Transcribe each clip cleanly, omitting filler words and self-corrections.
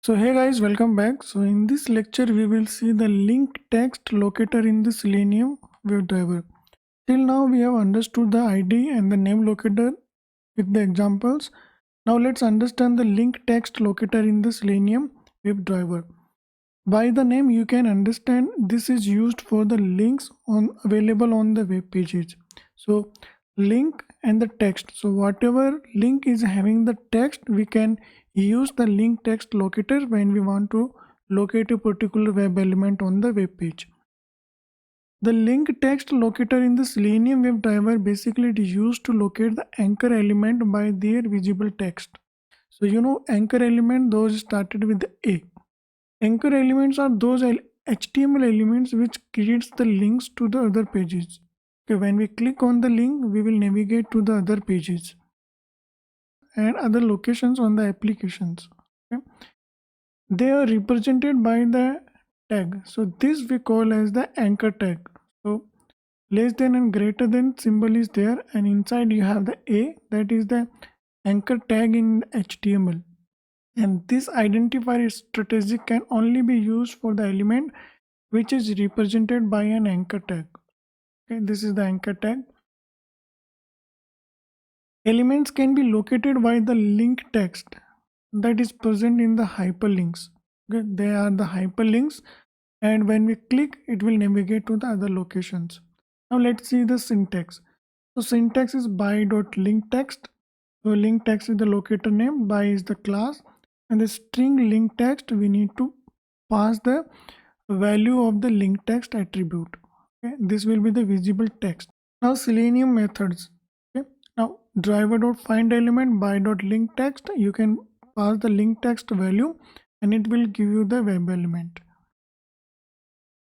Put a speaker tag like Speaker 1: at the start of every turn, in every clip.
Speaker 1: So hey guys, welcome back. So in this lecture we will see the link text locator in the Selenium WebDriver. Till now we have understood the ID and the name locator with the examples. Now let's understand the link text locator in the Selenium WebDriver. By the name you can understand this is used for the links available on the web pages. So link and the text. So whatever link is having the text, we can use the link text locator when we want to locate a particular web element on the web page. The link text locator in the Selenium WebDriver basically it is used to locate the anchor element by their visible text. So you know anchor element, those started with the A. Anchor elements are those HTML elements which creates the links to the other pages. Okay, when we click on the link, we will navigate to the other pages and other locations on the applications. Okay. They are represented by the tag. So this we call as the anchor tag. So less than and greater than symbol is there, and inside you have the A, that is the anchor tag in HTML. And this identifier strategy can only be used for the element which is represented by an anchor tag. Okay, this is the anchor tag. Elements can be located by the link text that is present in the hyperlinks. Okay, they are the hyperlinks, and when we click it will navigate to the other locations. Now let's see the syntax. So syntax is by.linkText. So link text is the locator name, by is the class, and the string link text we need to pass the value of the link text attribute. Okay, this will be the visible text. Now Selenium methods. Okay, now driver.findElement by.link text, you can pass the link text value and it will give you the web element.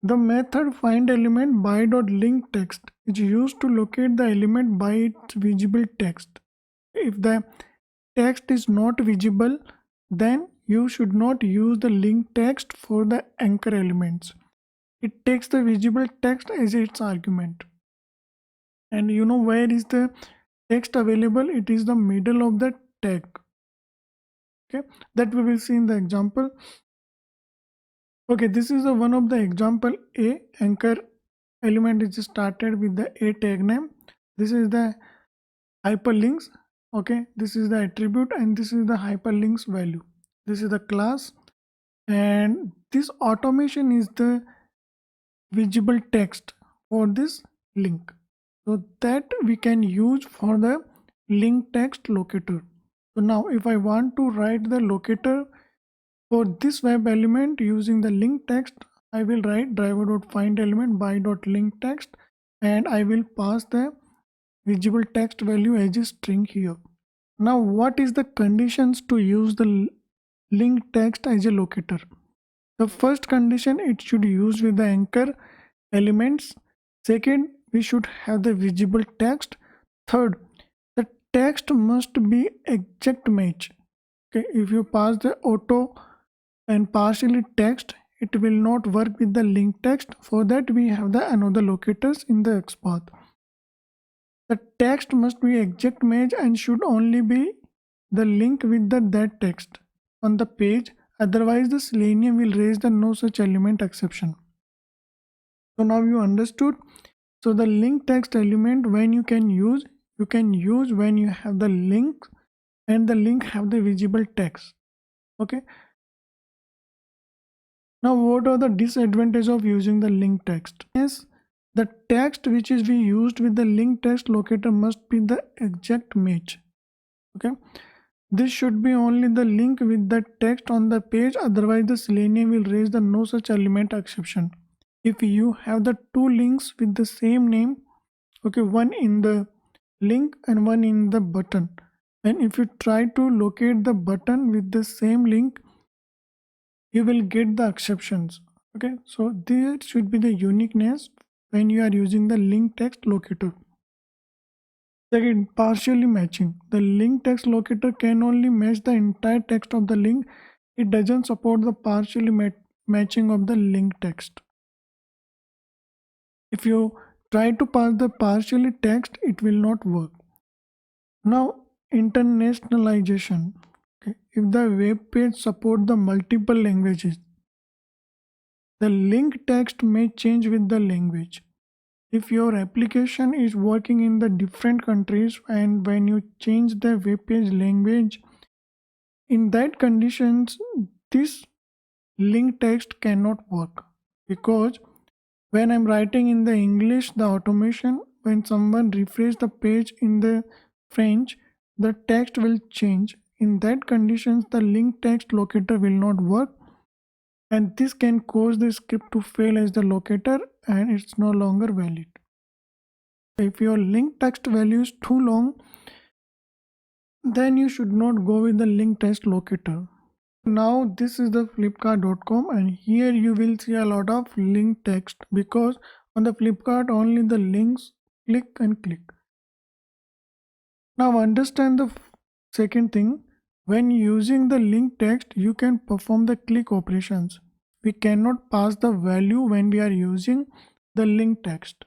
Speaker 1: The method findElement by.link text is used to locate the element by its visible text. If the text is not visible, then you should not use the link text for the anchor elements. It takes the visible text as its argument. And you know where is the text available? It is the middle of the tag. Okay, that we will see in the example. Okay, this is one of the example. A anchor element is started with the A tag name. This is the hyperlinks. Okay, this is the attribute and this is the hyperlinks value. This is the class, and this automation is the visible text for this link. So that we can use for the link text locator. So now if I want to write the locator for this web element using the link text, I will write driver.findElement by.link text and I will pass the visible text value as a string here. Now what is the conditions to use the link text as a locator? The first condition, it should use with the anchor elements. Second, we should have the visible text. Third, the text must be exact match. Okay, if you pass the auto and partially text, it will not work with the link text. For that we have the another locators in the XPath. The text must be exact match and should only be the link with that text on the page, otherwise the Selenium will raise the no such element exception. So now you understood. So the link text element when you can use when you have the link and the link have the visible text. Okay. Now what are the disadvantages of using the link text? Yes, the text which is we used with the link text locator must be the exact match. Okay. This should be only the link with the text on the page, otherwise the Selenium will raise the no such element exception. If you have the two links with the same name, okay, one in the link and one in the button, and if you try to locate the button with the same link, you will get the exceptions. Okay, so there should be the uniqueness when you are using the link text locator. Second, partially matching. The link text locator can only match the entire text of the link. It doesn't support the partially matching of the link text. If you try to pass the partially text, it will not work. Now, internationalization. Okay. If the web page support the multiple languages, the link text may change with the language. If your application is working in the different countries and when you change the web page language, in that conditions, this link text cannot work, because when I'm writing in the English, the automation, when someone refresh the page in the French, the text will change. In that conditions, the link text locator will not work, and this can cause the script to fail as the locator and it's no longer valid. If your link text value is too long, then you should not go with the link text locator. Now this is the flipkart.com, and here you will see a lot of link text, because on the Flipkart only the links click and click. Now understand the second thing. When using the link text, you can perform the click operations. We cannot pass the value when we are using the link text.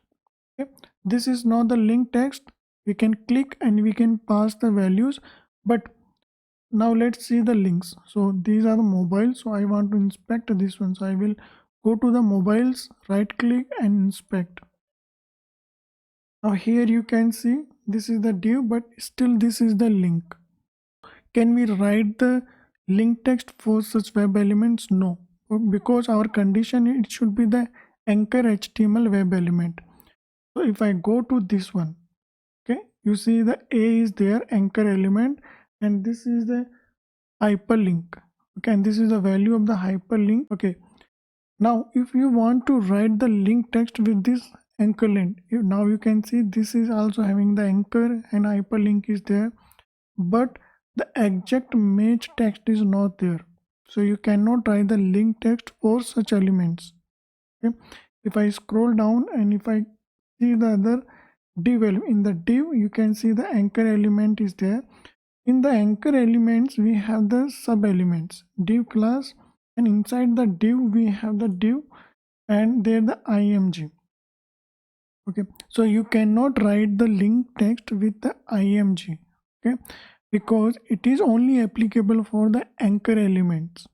Speaker 1: Okay? This is not the link text. We can click and we can pass the values, but now let's see the links. So these are the mobiles, so I want to inspect this one, so I will go to the mobiles, right click and inspect. Now here you can see this is the div, but still this is the link. Can we write the link text for such web elements? No, because our condition, it should be the anchor HTML web element. So if I go to this one, okay, you see the A is there, anchor element, and this is the hyperlink. Okay, and this is the value of the hyperlink. Okay, now if you want to write the link text with this anchor link, now you can see this is also having the anchor and hyperlink is there, but the exact match text is not there, so you cannot write the link text for such elements. Okay, if I scroll down and if I see the other div element, in the div you can see the anchor element is there. In the anchor elements we have the sub elements, div class, and inside the div we have the div and there the img. Okay, so you cannot write the link text with the img, okay, because it is only applicable for the anchor elements,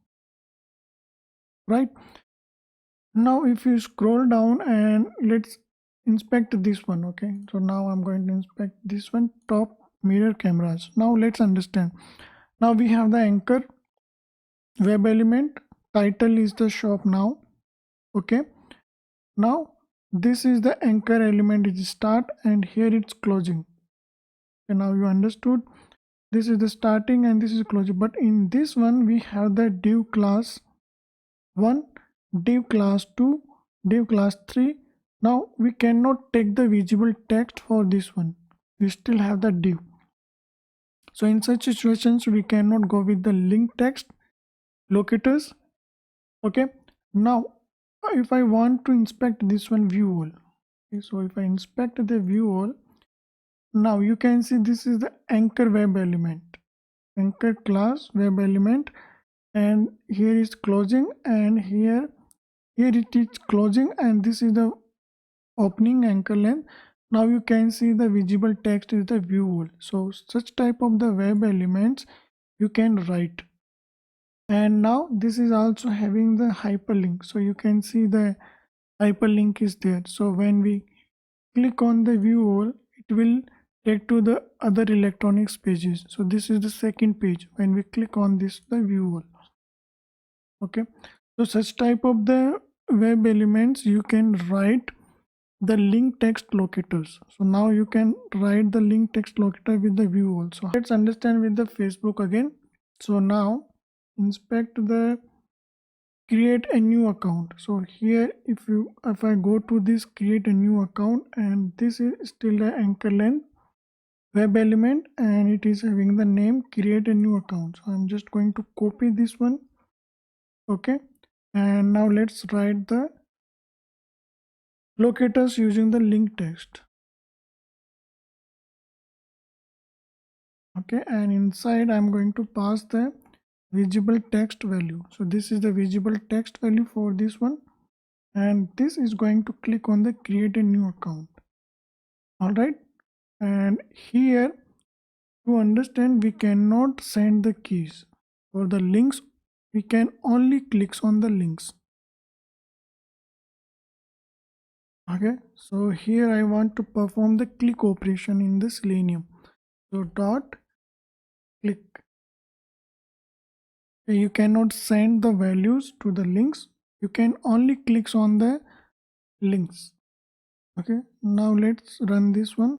Speaker 1: right? Now if you scroll down and let's inspect this one. Okay, so now I'm going to inspect this one, top mirror cameras. Now let's understand. Now we have the anchor web element, title is the shop now. Okay, now this is the anchor element, is start, and here it's closing. Okay, now you understood, this is the starting and this is closing. But in this one we have the div class 1, div class 2, div class 3. Now we cannot take the visible text for this one, we still have the div. So in such situations we cannot go with the link text locators. Okay, now if I want to inspect this one view all, okay, so if I inspect the view all, now you can see this is the anchor web element, anchor class web element, and here is closing, and here it is closing, and this is the opening anchor length. Now you can see the visible text is the view all. So such type of the web elements you can write. And now this is also having the hyperlink, so you can see the hyperlink is there. So when we click on the view all, it will take to the other electronics pages. So this is the second page. When we click on this, the view all. Okay, so such type of the web elements you can write the link text locators. So now you can write the link text locator with the view also. Let's understand with the Facebook again. So now inspect the create a new account. So here if I go to this create a new account, and this is still the anchor length web element, and it is having the name create a new account. So I'm just going to copy this one. Okay, and now let's write the locators using the link text. Okay, and inside I'm going to pass the visible text value. So this is the visible text value for this one, and this is going to click on the create a new account. All right, and here to understand we cannot send the keys. For the links, we can only click on the links. Okay, so here I want to perform the click operation in the Selenium. So dot click. You cannot send the values to the links. You can only click on the links. Okay, now let's run this one.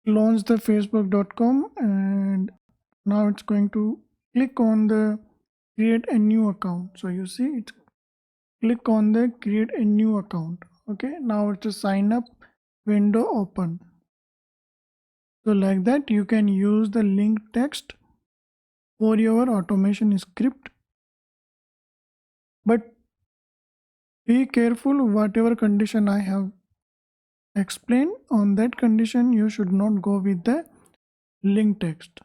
Speaker 1: Launch the facebook.com, and now it's going to click on the create a new account. So you see it, click on the create a new account. Okay, now it's a sign up window open. So like that you can use the link text for your automation script, but be careful, whatever condition I have explained, on that condition you should not go with the link text.